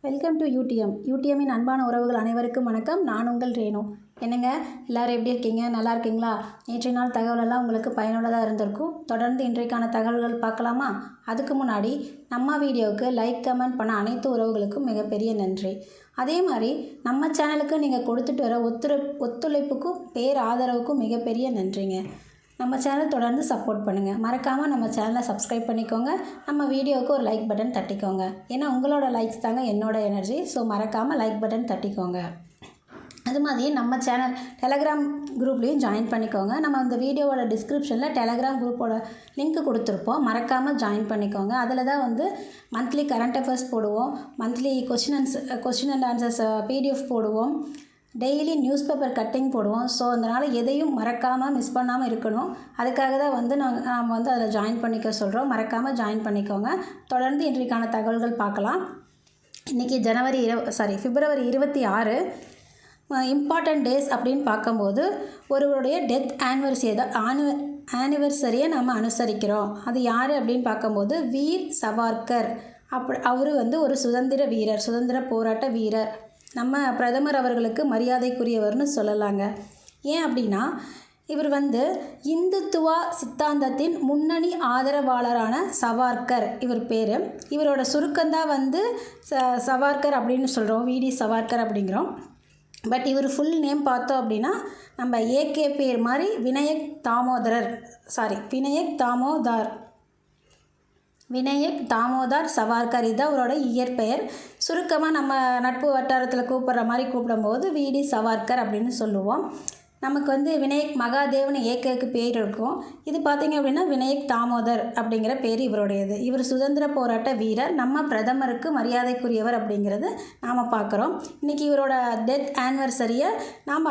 Welcome to யூடிஎம்மின் அன்பான உறவுகள் அனைவருக்கும் வணக்கம். நான் உங்கள் ரேணு. என்னங்க எல்லோரும் எப்படி இருக்கீங்க? நல்லா இருக்கீங்களா? நேற்றைய நாள் தகவலெல்லாம் உங்களுக்கு பயனுள்ளதாக இருந்திருக்கும். தொடர்ந்து இன்றைக்கான தகவல்கள் பார்க்கலாமா? அதுக்கு முன்னாடி நம்ம வீடியோவுக்கு லைக் கமெண்ட் பண்ண அனைத்து உறவுகளுக்கும் மிகப்பெரிய நன்றி. அதே மாதிரி நம்ம சேனலுக்கு நீங்கள் கொடுத்துட்டு வர ஒத்துழைப்புக்கும் ஆதரவுக்கும் மிகப்பெரிய நன்றிங்க. நம்ம சேனல் தொடர்ந்து சப்போர்ட் பண்ணுங்கள். மறக்காமல் நம்ம சேனலை சப்ஸ்கிரைப் பண்ணிக்கோங்க. நம்ம வீடியோவுக்கு ஒரு லைக் பட்டன் தட்டிக்கோங்க. ஏன்னா உங்களோட லைக்ஸ் தாங்க என்னோடய எனர்ஜி. ஸோ மறக்காமல் லைக் பட்டன் தட்டிக்கோங்க. அது மாதிரி நம்ம சேனல் டெலகிராம் குரூப்லேயும் ஜாயின் பண்ணிக்கோங்க. நம்ம இந்த வீடியோவோட டிஸ்கிரிப்ஷனில் டெலகிராம் குரூப்போட லிங்க் கொடுத்துருப்போம். மறக்காமல் ஜாயின் பண்ணிக்கோங்க. அதில் தான் மந்த்லி கரண்ட் அஃபேர்ஸ் போடுவோம், monthly question and answers PDF போடுவோம், டெய்லி நியூஸ் பேப்பர் கட்டிங் போடுவோம். ஸோ அதனால் எதையும் மறக்காமல் மிஸ் பண்ணாமல் இருக்கணும். அதுக்காக தான் நாம் அதில் ஜாயின் பண்ணிக்க சொல்கிறோம். மறக்காமல் ஜாயின் பண்ணிக்கோங்க. தொடர்ந்து இன்றைக்கான தகவல்கள் பார்க்கலாம். இன்றைக்கி பிப்ரவரி 26 இம்பார்ட்டண்ட் டேஸ் அப்படின்னு பார்க்கும்போது ஒருவருடைய டெத் ஆனிவர்சரியை நம்ம அனுசரிக்கிறோம். அது யார் அப்படின்னு பார்க்கும்போது வீர் சவார்கர். அவர் ஒரு சுதந்திர போராட்ட வீரர். நம்ம பிரதமர் அவர்களுக்கு மரியாதைக்குரியவர்னு சொல்லலாங்க. ஏன் அப்படின்னா இவர் இந்துத்துவா சித்தாந்தத்தின் முன்னணி ஆதரவாளரான சவார்கர் இவர் பேர். இவரோட சுருக்கம்தான் சவார்கர் அப்படின்னு சொல்கிறோம், VD சவார்கர் அப்படிங்கிறோம். பட் இவர் ஃபுல் நேம் பார்த்தோம் அப்படின்னா நம்ம AK பேர் மாதிரி வினயக் தாமோதர் சவார்கர். இதுதான் அவரோட இயற்பெயர். சுருக்கமாக நம்ம நட்பு வட்டாரத்தில் கூப்பிட்ற மாதிரி கூப்பிடும்போது VD சவார்கர் அப்படின்னு சொல்லுவோம். நமக்கு வினயக் மகாதேவன் ஏகேக்கு பேர் இருக்கும். இது பார்த்திங்க அப்படின்னா வினயக் தாமோதர் அப்படிங்கிற பேர் இவருடையது. இவர் சுதந்திர போராட்ட வீரர், நம்ம பிரதமருக்கு மரியாதைக்குரியவர் அப்படிங்கிறது நாம் பார்க்குறோம். இன்றைக்கி இவரோட டெத் ஆனிவர்சரியை நாம்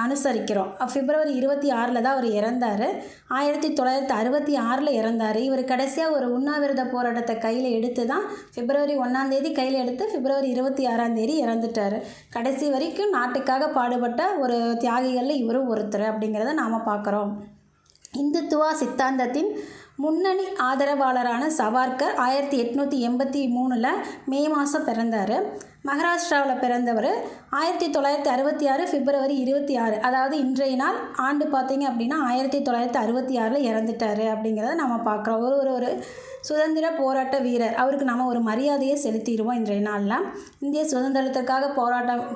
அனுசரிக்கிறோம். பிப்ரவரி 26 தான் அவர் இறந்தார். 1966 இறந்தார். இவர் கடைசியாக ஒரு உண்ணாவிரத போராட்டத்தை கையில் எடுத்து தான் பிப்ரவரி 1 கையில் எடுத்து பிப்ரவரி 26 இறந்துட்டார். கடைசி வரைக்கும் நாட்டுக்காக பாடுபட்ட ஒரு தியாகிகளில் இவரும் ஒருத்தர் அப்படிங்கிறத நாம் பார்க்குறோம். இந்துத்துவா சித்தாந்தத்தின் முன்னணி ஆதரவாளரான சவார்கர் 1883 மே மாதம் பிறந்தார். மகாராஷ்டிராவில் பிறந்தவர். 1966 பிப்ரவரி 26, அதாவது இன்றைய நாள் ஆண்டு பார்த்திங்க அப்படின்னா 1966 இறந்துட்டார் அப்படிங்கிறத நம்ம பார்க்குறோம். ஒரு சுதந்திர போராட்ட வீரர். அவருக்கு நம்ம ஒரு மரியாதையை செலுத்திடுவோம் இன்றைய நாளில். இந்திய சுதந்திரத்திற்காக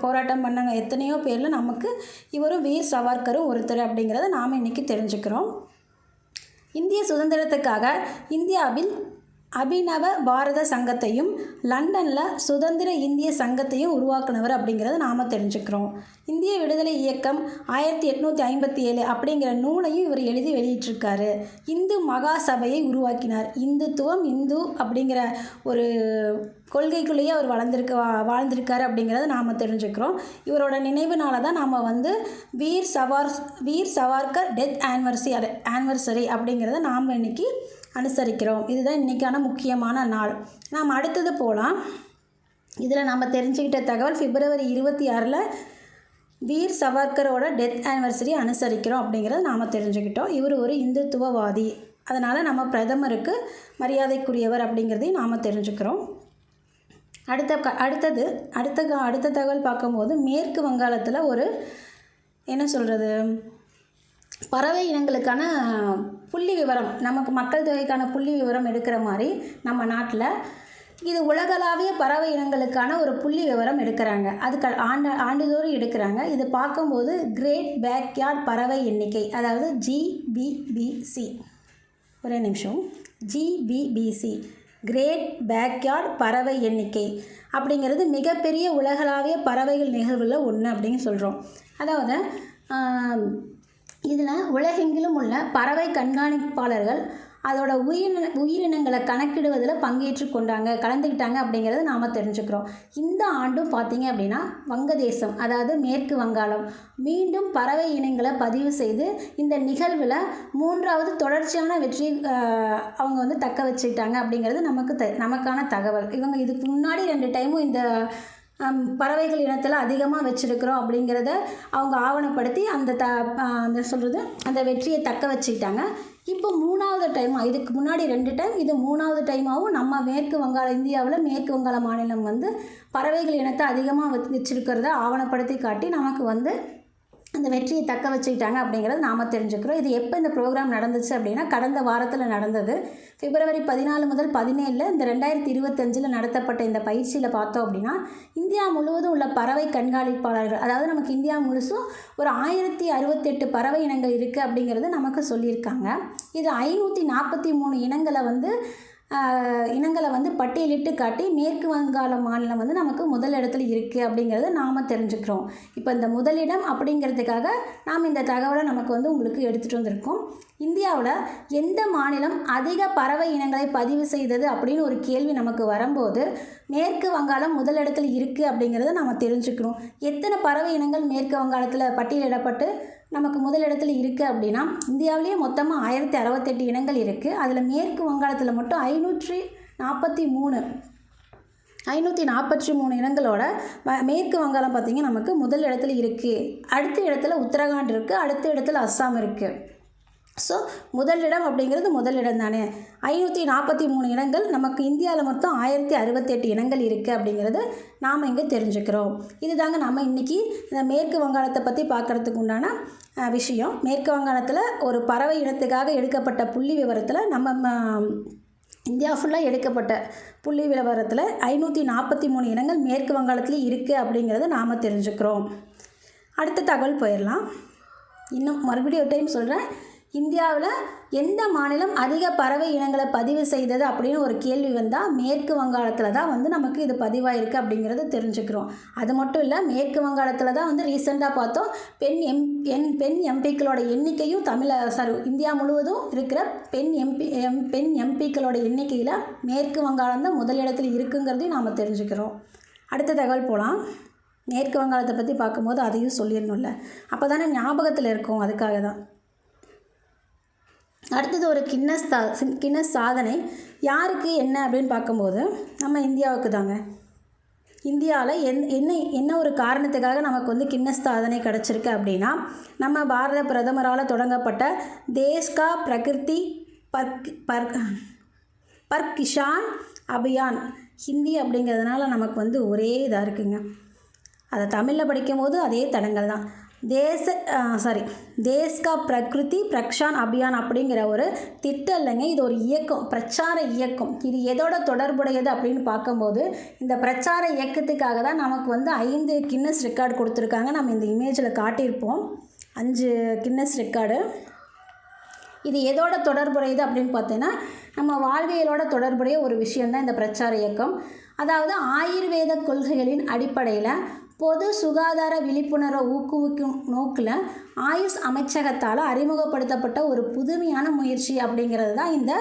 போராட்டம் பண்ணாங்க எத்தனையோ பேரில் நமக்கு இவரும் வீர் சவார்கரும் ஒருத்தர் அப்படிங்கிறத நாம் இன்றைக்கி தெரிஞ்சுக்கிறோம். இந்திய சுதந்திரத்துக்காக இந்தியாவில் அபினவ பாரத சங்கத்தையும் லண்டனில் சுதந்திர இந்திய சங்கத்தையும் உருவாக்குனவர் அப்படிங்கிறத நாம் தெரிஞ்சுக்கிறோம். இந்திய விடுதலை இயக்கம் 1857 அப்படிங்கிற நூலையும் இவர் எழுதி வெளியிட்டிருக்காரு. இந்து மகா சபையை உருவாக்கினார். இந்து அப்படிங்கிற ஒரு கொள்கைக்குள்ளேயே அவர் வாழ்ந்திருக்காரு அப்படிங்கிறத நாம் தெரிஞ்சுக்கிறோம். இவரோட நினைவு நாளை தான் நாம் வீர் சவார்கர் டெத் ஆனிவர்சரி அப்படிங்கிறத நாம் இன்றைக்கி அனுசரிக்கிறோம். இதுதான் இன்றைக்கான முக்கியமான நாள். நாம் அடுத்தது போகலாம். இதில் நம்ம தெரிஞ்சுக்கிட்ட தகவல் பிப்ரவரி 26 வீர் சவார்கரோட டெத் ஆனிவர்சரி அனுசரிக்கிறோம் அப்படிங்கிறத நாம் தெரிஞ்சுக்கிட்டோம். இவர் ஒரு இந்துத்துவவாதி, அதனால் நம்ம பிரதமருக்கு மரியாதைக்குரியவர் அப்படிங்கிறதையும் நாம் தெரிஞ்சுக்கிறோம். அடுத்த தகவல் பார்க்கும்போது மேற்கு வங்காளத்தில் பறவை இனங்களுக்கான புள்ளி விவரம், நமக்கு மக்கள் தொகைக்கான புள்ளி விவரம் எடுக்கிற மாதிரி நம்ம நாட்டில் இது உலகளாவிய பறவை இனங்களுக்கான ஒரு புள்ளி விவரம் எடுக்கிறாங்க. அதுக்கு ஆண்டுதோறும் எடுக்கிறாங்க. இது பார்க்கும்போது கிரேட் பேக்யார்ட் பறவை எண்ணிக்கை, அதாவது GBBC, ஒரே நிமிஷம், GBBC கிரேட் பேக்யார்ட் பறவை எண்ணிக்கை அப்படிங்கிறது மிகப்பெரிய உலகளாவிய பறவைகள் நிகழ்வில் ஒன்று அப்படின்னு சொல்கிறோம். அதாவது இதில் உலகெங்கிலும் உள்ள பறவை கண்காணிப்பாளர்கள் அதோட உயிரினங்களை கணக்கிடுவதில் கலந்துக்கிட்டாங்க அப்படிங்கிறத நாம் தெரிஞ்சுக்கிறோம். இந்த ஆண்டும் பார்த்திங்க அப்படின்னா வங்கதேசம், அதாவது மேற்கு வங்காளம், மீண்டும் பறவை இனங்களை பதிவு செய்து இந்த நிகழ்வில் 3வது தொடர்ச்சியான வெற்றி அவங்க தக்க வச்சுக்கிட்டாங்க அப்படிங்கிறது நமக்கான தகவல். இவங்க இதுக்கு முன்னாடி 2 டைமும் இந்த பறவைகள் இனத்தில் அதிகமாக வச்சுருக்கிறோம் அப்படிங்கிறத அவங்க ஆவணப்படுத்தி அந்த வெற்றியை தக்க வச்சுக்கிட்டாங்க. இப்போ 3வது டைமாக, இதுக்கு முன்னாடி 2 டைம், இது 3வது டைமாகவும் நம்ம இந்தியாவில் மேற்கு வங்காள மாநிலம் வந்து பறவைகள் இனத்தை அதிகமாக வச்சிருக்கிறத ஆவணப்படுத்தி காட்டி நமக்கு வந்து அந்த வெற்றியை தக்க வச்சுக்கிட்டாங்க அப்படிங்கிறது நாம் தெரிஞ்சுக்கிறோம். இது எப்போ இந்த ப்ரோக்ராம் நடந்துச்சு அப்படின்னா கடந்த வாரத்தில் நடந்தது. பிப்ரவரி 14 முதல் 17 இந்த 2025 நடத்தப்பட்ட இந்த பயிற்சியில் பார்த்தோம் அப்படின்னா இந்தியா முழுவதும் உள்ள பறவை கண்காணிப்பாளர்கள், அதாவது நமக்கு இந்தியா முழுசும் ஒரு 1068 பறவை இனங்கள் இருக்குது அப்படிங்கிறது நமக்கு சொல்லியிருக்காங்க. இது 543 இனங்களை வந்து பட்டியலிட்டு காட்டி மேற்கு வங்காள மாநிலம் வந்து நமக்கு முதல் இடத்துல இருக்குது அப்படிங்கிறத நாம் தெரிஞ்சுக்கிறோம். இப்போ இந்த முதலிடம் அப்படிங்கிறதுக்காக நாம் இந்த தகவலை நமக்கு வந்து உங்களுக்கு எடுத்துகிட்டு வந்திருக்கோம். இந்தியாவில் எந்த மாநிலம் அதிக பறவை இனங்களை பதிவு செய்தது அப்படின்னு ஒரு கேள்வி நமக்கு வரும்போது மேற்கு வங்காளம் முதல் இடத்துல இருக்குது அப்படிங்கிறத நாம் தெரிஞ்சுக்கிறோம். எத்தனை பறவை இனங்கள் மேற்கு வங்காளத்தில் பட்டியலிடப்பட்டு நமக்கு முதல் இடத்துல இருக்குது அப்படின்னா இந்தியாவிலேயே மொத்தமாக 1068 இனங்கள் இருக்குது. அதில் மேற்கு வங்காளத்தில் மட்டும் 543 இனங்களோட மேற்கு வங்காளம் பார்த்திங்கன்னா நமக்கு முதல் இடத்துல இருக்குது. அடுத்த இடத்துல உத்தரகாண்ட் இருக்குது, அடுத்த இடத்துல அஸ்ஸாம் இருக்குது. ஸோ முதலிடம் அப்படிங்கிறது முதலிடம் தானே. 543 இனங்கள், நமக்கு இந்தியாவில் மொத்தம் 1068 இனங்கள் இருக்குது அப்படிங்கிறது நாம் இங்கே தெரிஞ்சுக்கிறோம். இது தாங்க நம்ம இன்றைக்கி இந்த மேற்கு வங்காளத்தை பற்றி பார்க்குறதுக்கு உண்டான விஷயம். மேற்கு வங்காளத்தில் ஒரு பறவை இனத்துக்காக எடுக்கப்பட்ட புள்ளி விவரத்தில் நம்ம இந்தியா ஃபுல்லாக எடுக்கப்பட்ட புள்ளி விவரத்தில் 543 இனங்கள் மேற்கு வங்காளத்தில் இருக்குது அப்படிங்கிறத நாம் தெரிஞ்சுக்கிறோம். அடுத்த தகவல் போயிடலாம். இன்னும் மறுபடியும் ஒரு டைம் சொல்கிறேன். இந்தியாவில் எந்த மாநிலம் அதிக பறவை இனங்களை பதிவு செய்தது அப்படின்னு ஒரு கேள்வி வந்தால் மேற்கு வங்காளத்தில் தான் வந்து நமக்கு இது பதிவாயிருக்கு அப்படிங்கிறத தெரிஞ்சுக்கிறோம். அது மட்டும் இல்லை, மேற்கு வங்காளத்தில் தான் வந்து ரீசெண்டாக பார்த்தோம் பெண் எம்பிக்களோட எண்ணிக்கையும் இந்தியா முழுவதும் இருக்கிற பெண் எம்பிக்களோட எண்ணிக்கையில் மேற்கு வங்காளம் தான் முதலிடத்தில் இருக்குங்கிறதையும் நாம் தெரிஞ்சுக்கிறோம். அடுத்த தகவல் போகலாம். மேற்கு வங்காளத்தை பற்றி பார்க்கும்போது அதையும் சொல்லிடணும்ல, அப்போ தானே ஞாபகத்தில் இருக்கும், அதுக்காக தான். அடுத்தது ஒரு கின்னஸ் சாதனை யாருக்கு என்ன அப்படின்னு பார்க்கும்போது நம்ம இந்தியாவுக்கு தாங்க. இந்தியாவில் என்ன ஒரு காரணத்துக்காக நமக்கு வந்து கின்னஸ் சாதனை கிடச்சிருக்கு அப்படின்னா நம்ம பாரத பிரதமரால் தொடங்கப்பட்ட தேஷ் கா பிரகிருதி பர் கிஷான் அபியான். ஹிந்தி அப்படிங்கிறதுனால நமக்கு வந்து ஒரே இதாக இருக்குங்க. அதை தமிழில் படிக்கும் போது அதே தடங்கள் தான். தேஷ் கா பிரகிருதி பிரக்ஷான் அபியான் அப்படிங்கிற ஒரு திட்டம் இல்லைங்க, இது ஒரு இயக்கம், பிரச்சார இயக்கம். இது எதோட தொடர்புடையது அப்படின்னு பார்க்கும்போது இந்த பிரச்சார இயக்கத்துக்காக தான் நமக்கு வந்து 5 கின்னஸ் ரெக்கார்டு கொடுத்துருக்காங்க. நம்ம இந்த இமேஜில் காட்டியிருப்போம் 5 கின்னஸ் ரெக்கார்டு. இது எதோட தொடர்புடையது அப்படின்னு பார்த்தீங்கன்னா நம்ம வாழ்வியலோட தொடர்புடைய ஒரு விஷயந்தான் இந்த பிரச்சார இயக்கம். அதாவது ஆயுர்வேத கொள்கைகளின் அடிப்படையில் பொது சுகாதார விழிப்புணர்வை ஊக்குவிக்கும் நோக்கில் ஆயுஷ் அமைச்சகத்தால் அறிமுகப்படுத்தப்பட்ட ஒரு புதுமையான முயற்சி அப்படிங்கிறது தான் இந்த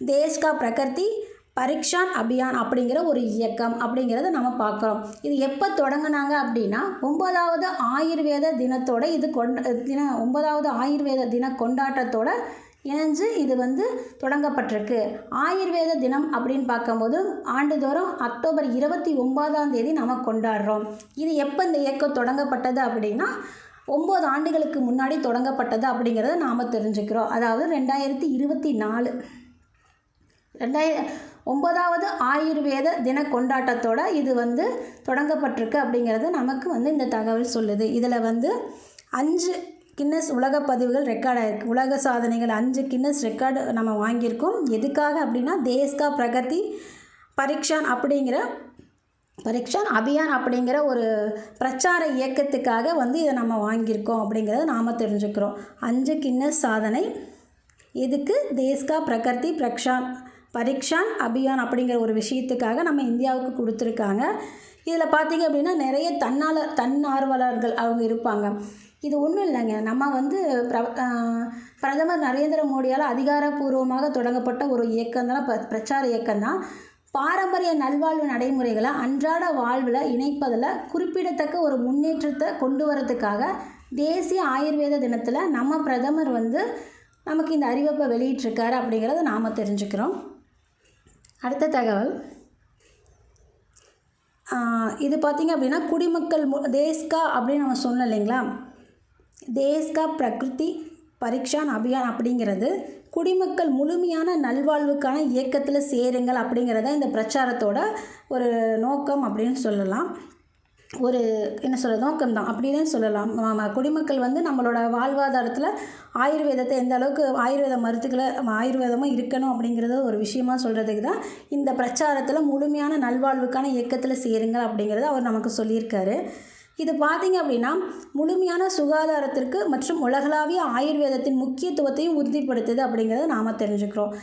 தேஷ் கா பிரகிருதி பரிக்ஷான் அபியான் அப்படிங்கிற ஒரு இயக்கம் அப்படிங்கிறத நம்ம பார்க்குறோம். இது எப்போ தொடங்கினாங்க அப்படின்னா 9வது ஆயுர்வேத தினத்தோட 9வது ஆயுர்வேத தின கொண்டாட்டத்தோட இணைஞ்சு இது வந்து தொடங்கப்பட்டிருக்கு. ஆயுர்வேத தினம் அப்படின்னு பார்க்கும்போது ஆண்டுதோறும் அக்டோபர் 29ஆம் தேதி நம்ம கொண்டாடுறோம். இது எப்போ இந்த இயக்கம் தொடங்கப்பட்டது அப்படின்னா 9 ஆண்டுகளுக்கு முன்னாடி தொடங்கப்பட்டது அப்படிங்கிறத நாம் தெரிஞ்சுக்கிறோம். அதாவது 2024 9வது ஆயுர்வேத தின கொண்டாட்டத்தோட இது வந்து தொடங்கப்பட்டிருக்கு அப்படிங்கிறது நமக்கு வந்து இந்த தகவல் சொல்லுது. இதில் வந்து 5 கின்னஸ் உலக பதிவுகள் ரெக்கார்ட் ஆகிருக்கு. உலக சாதனைகள் 5 கின்னஸ் ரெக்கார்டு நம்ம வாங்கியிருக்கோம். எதுக்காக அப்படின்னா தேஷ் கா பிரகிருதி பரிக்ஷான் அபியான் அப்படிங்கிற ஒரு பிரச்சார இயக்கத்துக்காக வந்து இதை நம்ம வாங்கியிருக்கோம் அப்படிங்கிறத நாம் தெரிஞ்சுக்கிறோம். 5 கின்னஸ் சாதனை எதுக்கு? தேஷ் கா பிரகிருதி பரிக்ஷான் அபியான் அப்படிங்கிற ஒரு விஷயத்துக்காக நம்ம இந்தியாவுக்கு கொடுத்துருக்காங்க. இதில் பார்த்திங்க அப்படின்னா நிறைய தன்னார்வலர்கள் அவங்க இருப்பாங்க. இது ஒன்றும் இல்லைங்க, நம்ம வந்து பிரதமர் நரேந்திர மோடியால் அதிகாரப்பூர்வமாக தொடங்கப்பட்ட ஒரு இயக்கம் தான், பிரச்சார இயக்கம் தான். பாரம்பரிய நல்வாழ்வு நடைமுறைகளை அன்றாட வாழ்வில் இணைப்பதில் குறிப்பிடத்தக்க ஒரு முன்னேற்றத்தை கொண்டு வரதுக்காக தேசிய ஆயுர்வேத தினத்தில் நம்ம பிரதமர் வந்து நமக்கு இந்த அறிவிப்பை வெளியிட்டிருக்காரு அப்படிங்கிறத நாம் தெரிஞ்சுக்கிறோம். அடுத்த தகவல் இது பார்த்திங்க அப்படின்னா குடிமக்கள் தேஷ் கா அப்படின்னு நம்ம சொன்னோம் இல்லைங்களா, தேஷ் கா பிரகிருதி பரீக்ஷான் அபியான் அப்படிங்கிறது குடிமக்கள் முழுமையான நல்வாழ்வுக்கான இயக்கத்தில் சேருங்கள் அப்படிங்கிறத இந்த பிரச்சாரத்தோட ஒரு நோக்கம் அப்படின்னு சொல்லலாம். ஒரு என்ன சொல்கிறது நோக்கம்தான் அப்படின்னு சொல்லலாம். குடிமக்கள் வந்து நம்மளோட வாழ்வாதாரத்தில் ஆயுர்வேதத்தை எந்த அளவுக்கு ஆயுர்வேத மருத்துக்களை ஆயுர்வேதமும் இருக்கணும் அப்படிங்கிறத ஒரு விஷயமா சொல்கிறதுக்கு தான் இந்த பிரச்சாரத்தில் முழுமையான நல்வாழ்வுக்கான இயக்கத்தில் சேருங்கள் அப்படிங்கிறத அவர் நமக்கு சொல்லியிருக்காரு. இது பார்த்திங்க அப்படின்னா முழுமையான சுகாதாரத்திற்கு மற்றும் உலகளாவிய ஆயுர்வேதத்தின் முக்கியத்துவத்தையும் உறுதிப்படுத்துது அப்படிங்கிறத நாம் தெரிஞ்சுக்கிறோம்.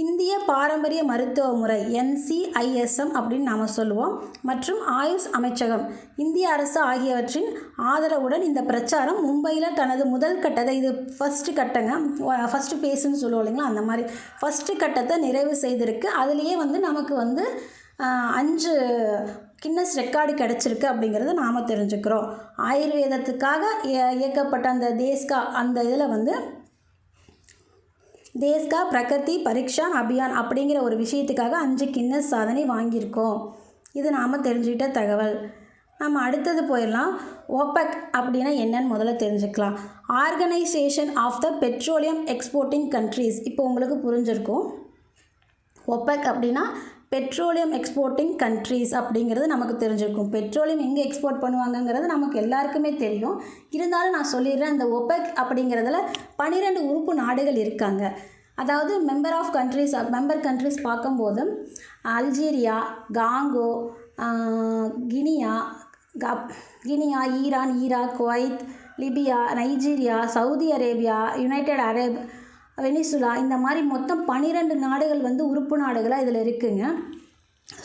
இந்திய பாரம்பரிய மருத்துவ முறை NCISM அப்படின்னு நாம் சொல்லுவோம் மற்றும் ஆயுஷ் அமைச்சகம், இந்திய அரசு ஆகியவற்றின் ஆதரவுடன் இந்த பிரச்சாரம் மும்பையில் தனது முதல் கட்டத்தை, இது ஃபஸ்ட்டு பேஸுன்னு சொல்லுவோம் இல்லைங்களா, அந்த மாதிரி ஃபஸ்ட்டு கட்டத்தை நிறைவு செய்திருக்கு. அதுலேயே வந்து நமக்கு வந்து 5 கின்னஸ் ரெக்கார்டு கிடச்சிருக்கு அப்படிங்கிறத நாம் தெரிஞ்சுக்கிறோம். ஆயுர்வேதத்துக்காக இயக்கப்பட்ட அந்த அந்த இதில் வந்து தேஸ்கா பிரகதி பரீக்ஷான் அபியான் அப்படிங்கிற ஒரு விஷயத்துக்காக 5 கின்னஸ் சாதனை வாங்கியிருக்கோம். இது நாம் தெரிஞ்சுக்கிட்ட தகவல். நம்ம அடுத்தது போயிடலாம். OPEC அப்படின்னா என்னன்னு முதல்ல தெரிஞ்சுக்கலாம். Organisation of the petroleum exporting countries. இப்போ உங்களுக்கு புரிஞ்சிருக்கும். OPEC அப்படின்னா பெட்ரோலியம் எக்ஸ்போர்ட்டிங் கண்ட்ரீஸ் அப்படிங்கிறது நமக்கு தெரிஞ்சிருக்கும். பெட்ரோலியம் எங்கே எக்ஸ்போர்ட் பண்ணுவாங்கங்கிறது நமக்கு எல்லாருக்குமே தெரியும். இருந்தாலும் நான் சொல்லிடுறேன், இந்த OPEC அப்படிங்கிறதுல 12 உறுப்பு நாடுகள் இருக்காங்க. அதாவது மெம்பர் கண்ட்ரீஸ் பார்க்கும்போது Algeria, Congo, Guinea, Iran, Iraq, Kuwait, Libya, Nigeria, Saudi Arabia, United Arab Venezuela, இந்த மாதிரி மொத்தம் 12 நாடுகள் வந்து உறுப்பு நாடுகளாக இதில் இருக்குங்க.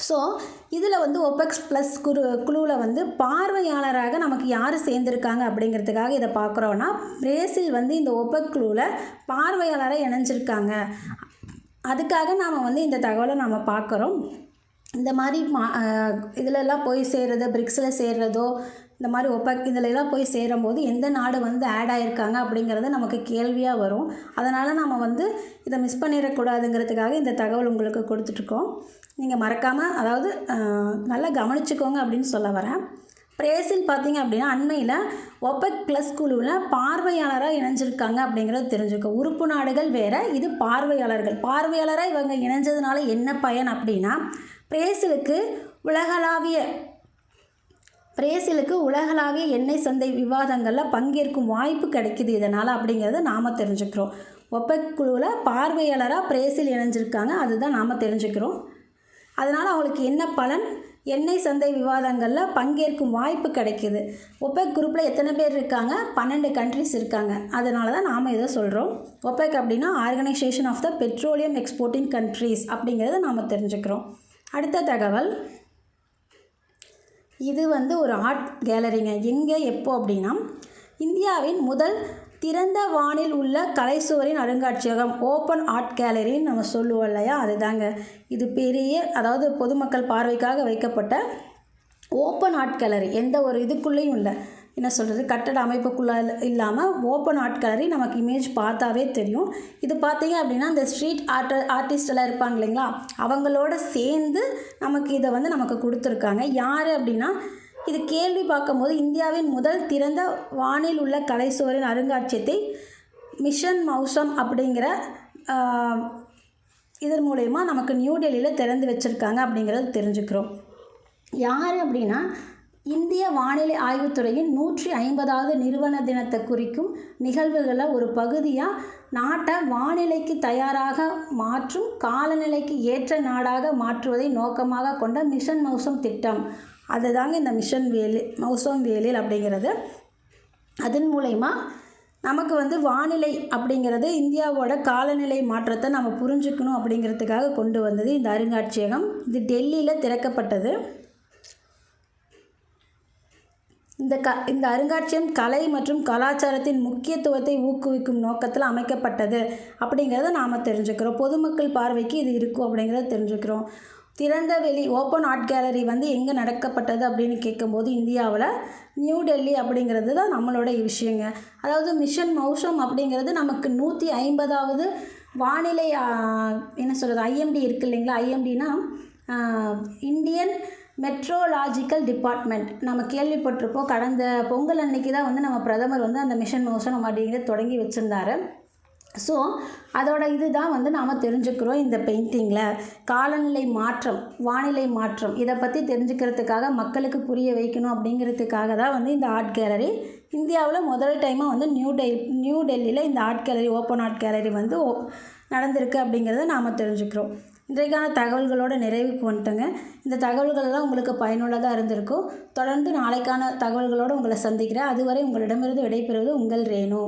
ஸோ இதில் வந்து OPEC+ குழுவில் வந்து பார்வையாளராக நமக்கு யார் சேர்ந்துருக்காங்க அப்படிங்கிறதுக்காக இதை பார்க்குறோன்னா, பிரேசில் வந்து இந்த OPEC குழுவில் பார்வையாளராக இணைஞ்சிருக்காங்க. அதுக்காக நாம் வந்து இந்த தகவலை நாம் பார்க்குறோம். இந்த மாதிரி இதிலெல்லாம் போய் சேர்றது, பிரிக்ஸில் சேர்றதோ, இந்த மாதிரி OPEC இதிலெல்லாம் போய் சேரும்போது எந்த நாடு வந்து ஆட் ஆகிருக்காங்க அப்படிங்கிறது நமக்கு கேள்வியாக வரும். அதனால் நம்ம வந்து இதை மிஸ் பண்ணிடக்கூடாதுங்கிறதுக்காக இந்த தகவல் உங்களுக்கு கொடுத்துட்ருக்கோம். நீங்கள் மறக்காமல், அதாவது நல்லா கவனிச்சுக்கோங்க அப்படின்னு சொல்ல வரேன். பிரேசில் பார்த்திங்க அப்படின்னா அண்மையில் OPEC+ குழுவில் பார்வையாளராக இணைஞ்சிருக்காங்க அப்படிங்கிறது தெரிஞ்சுக்கோ. உறுப்பு நாடுகள் வேறு, இது பார்வையாளராக இவங்க இணைஞ்சதுனால என்ன பயன் அப்படின்னா, பிரேசிலுக்கு உலகளாவிய எண்ணெய் சந்தை விவாதங்களில் பங்கேற்கும் வாய்ப்பு கிடைக்குது இதனால் அப்படிங்கிறத நாம் தெரிஞ்சுக்கிறோம். OPEC குழுவில் பார்வையாளராக பிரேசில் இணைஞ்சிருக்காங்க, அதுதான் நாம் தெரிஞ்சுக்கிறோம். அதனால் அவங்களுக்கு என்ன பலன்? எண்ணெய் சந்தை விவாதங்களில் பங்கேற்கும் வாய்ப்பு கிடைக்கிது. OPEC குரூப்பில் எத்தனை பேர் இருக்காங்க? 12 கண்ட்ரிஸ் இருக்காங்க. அதனால தான் நாம் இதை சொல்கிறோம். OPEC அப்படின்னா organisation of the petroleum exporting countries அப்படிங்கிறத நாம் தெரிஞ்சுக்கிறோம். அடுத்த தகவல், இது வந்து ஒரு ஆர்ட் கேலரிங்க. எங்கே, எப்போ அப்படின்னா, இந்தியாவின் முதல் திறந்த வானில் உள்ள கலைச்சுவரின் அருங்காட்சியகம், ஓப்பன் ஆர்ட் கேலரின்னு நம்ம சொல்லுவோம் இல்லையா, அதுதாங்க. இது பெரிய, அதாவது பொதுமக்கள் பார்வைக்காக வைக்கப்பட்ட ஓப்பன் ஆர்ட் கேலரி. எந்த ஒரு இதுக்குள்ளேயும் இல்லை, என்ன சொல்கிறது, கட்டட அமைப்புக்குள்ளே இல்லாமல் ஓப்பன் ஆர்ட் கேலரி. நமக்கு இமேஜ் பார்த்தாவே தெரியும். இது பார்த்தீங்க அப்படின்னா இந்த ஸ்ட்ரீட் ஆர்டிஸ்ட் எல்லாம் இருப்பாங்க இல்லைங்களா, அவங்களோட சேர்ந்து நமக்கு இதை வந்து நமக்கு கொடுத்துருக்காங்க. யார் அப்படின்னா, இது கேள்வி பார்க்கும்போது இந்தியாவின் முதல் திறந்த வானில் உள்ள கலைச்சுவரின் அருங்காட்சியகத்தை மிஷன் மௌசம் அப்படிங்கிற இதன் மூலயமா நமக்கு நியூ டெல்லியில் திறந்து வச்சுருக்காங்க அப்படிங்கிறது தெரிஞ்சுக்கிறோம். யார் அப்படின்னா, இந்திய வானிலை ஆய்வுத்துறையின் 150வது நிறுவன தினத்தை குறிக்கும் நிகழ்வுகளில் ஒரு பகுதியாக நாட்டை வானிலைக்கு தயாராக மாற்றும் காலநிலைக்கு ஏற்ற நாடாக மாற்றுவதை நோக்கமாக கொண்ட மிஷன் மௌசம் திட்டம், அதுதாங்க இந்த மௌசம் வேலில் அப்படிங்கிறது. அதன் மூலயமா நமக்கு வந்து வானிலை அப்படிங்கிறது இந்தியாவோட காலநிலை மாற்றத்தை நம்ம புரிஞ்சுக்கணும் அப்படிங்கிறதுக்காக கொண்டு வந்தது இந்த அருங்காட்சியகம். இது டெல்லியில் திறக்கப்பட்டது. இந்த அருங்காட்சியகம் கலை மற்றும் கலாச்சாரத்தின் முக்கியத்துவத்தை ஊக்குவிக்கும் நோக்கத்தில் அமைக்கப்பட்டது அப்படிங்கிறத நாம் தெரிஞ்சுக்கிறோம். பொதுமக்கள் பார்வைக்கு இது இருக்கும் அப்படிங்கிறத தெரிஞ்சுக்கிறோம். திறந்தவெளி ஓப்பன் ஆர்ட் கேலரி வந்து எங்கே நடக்கப்பட்டது அப்படின்னு கேட்கும்போது இந்தியாவில் நியூ டெல்லி அப்படிங்கிறது தான் நம்மளோட விஷயங்க. அதாவது மிஷன் மௌசம் அப்படிங்கிறது நமக்கு 150வது வானிலை என்ன சொல்கிறது, IMD இருக்குது இல்லைங்களா. IMDனா இந்தியன் மெட்ரோலாஜிக்கல் டிபார்ட்மெண்ட். நம்ம கேள்விப்பட்டிருப்போம். கடந்த பொங்கல் அன்னைக்கு தான் வந்து நம்ம பிரதமர் வந்து அந்த மிஷன் மௌசம் அப்படிங்கிறத தொடங்கி வச்சுருந்தாரு. ஸோ அதோட இதுதான் வந்து நாம் தெரிஞ்சுக்கிறோம் இந்த பெயிண்டிங்கில். காலநிலை மாற்றம், வானிலை மாற்றம் இதை பற்றி தெரிஞ்சுக்கிறதுக்காக மக்களுக்கு புரிய வைக்கணும் அப்படிங்கிறதுக்காக தான் வந்து இந்த ஆர்ட் கேலரி இந்தியாவில் முதல் டைமாக வந்து நியூ டெல்லியில் இந்த art gallery, open art gallery வந்து நடந்திருக்கு அப்படிங்கிறத நாம் தெரிஞ்சுக்கிறோம். இன்றைக்கான தகவல்களோட நிறைவுக்கு வந்துட்டோங்க. இந்த தகவல்கள்லாம் உங்களுக்கு பயனுள்ளதாக இருந்திருக்கும். தொடர்ந்து நாளைக்கான தகவல்களோடு உங்களை சந்திக்கிறேன். அதுவரை உங்களிடமிருந்து விடைபெறுவது உங்கள் ரேணு.